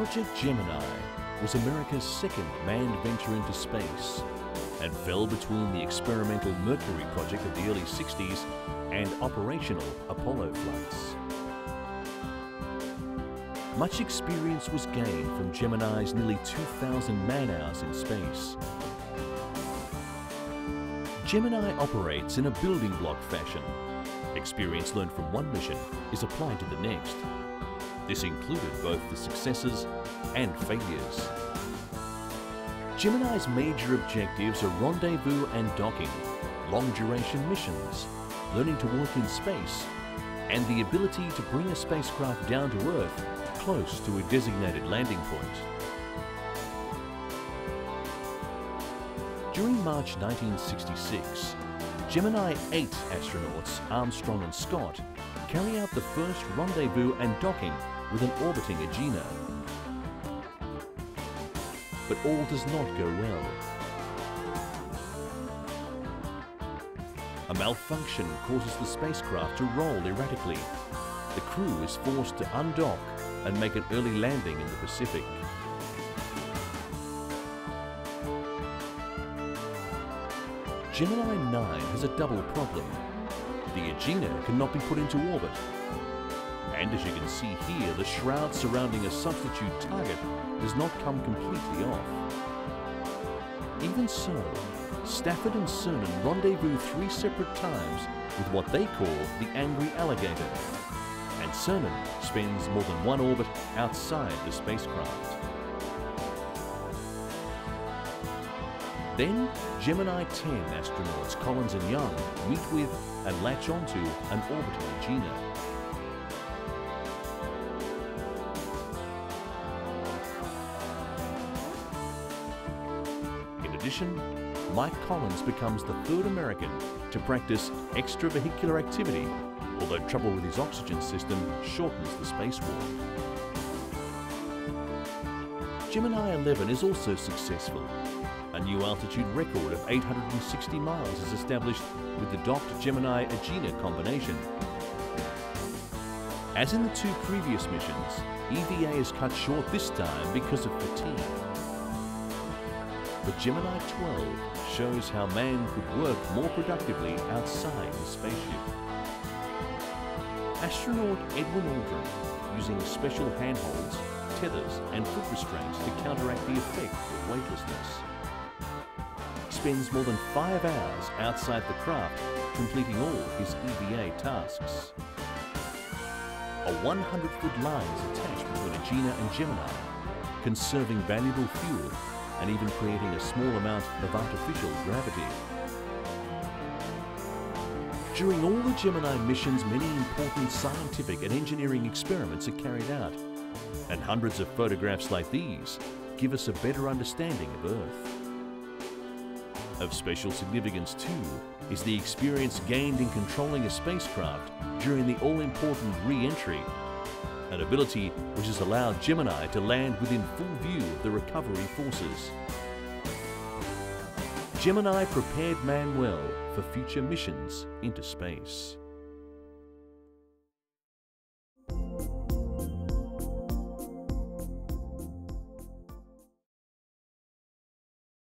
Project Gemini was America's second manned venture into space and fell between the experimental Mercury project of the early 60s and operational Apollo flights. Much experience was gained from Gemini's nearly 2,000 man-hours in space. Gemini operates in a building block fashion. Experience learned from one mission is applied to the next. This included both the successes and failures. Gemini's major objectives are rendezvous and docking, long-duration missions, learning to work in space, and the ability to bring a spacecraft down to Earth close to a designated landing point. During March 1966, Gemini 8 astronauts, Armstrong and Scott, carry out the first rendezvous and docking with an orbiting Agena. But all does not go well. A malfunction causes the spacecraft to roll erratically. The crew is forced to undock and make an early landing in the Pacific. Gemini 9 has a double problem. The Agena cannot be put into orbit. And as you can see here, the shroud surrounding a substitute target does not come completely off. Even so, Stafford and Cernan rendezvous 3 separate times with what they call the angry alligator. And Cernan spends more than one orbit outside the spacecraft. Then, Gemini 10 astronauts Collins and Young meet with and latch onto an orbiting Agena. In addition, Mike Collins becomes the third American to practice extravehicular activity, although trouble with his oxygen system shortens the spacewalk. Gemini 11 is also successful. A new altitude record of 860 miles is established with the docked Gemini Agena combination. As in the 2 previous missions, EVA is cut short this time because of fatigue. But Gemini 12 shows how man could work more productively outside the spaceship. Astronaut Edwin Aldrin, using special handholds, tethers and foot restraints to counteract the effect of weightlessness, spends more than 5 hours outside the craft completing all his EVA tasks. A 100-foot line is attached between Agena and Gemini, conserving valuable fuel and even creating a small amount of artificial gravity. During all the Gemini missions, many important scientific and engineering experiments are carried out, and hundreds of photographs like these give us a better understanding of Earth. Of special significance too is the experience gained in controlling a spacecraft during the all-important re-entry, an ability which has allowed Gemini to land within full view of the recovery forces. Gemini prepared man well for future missions into space.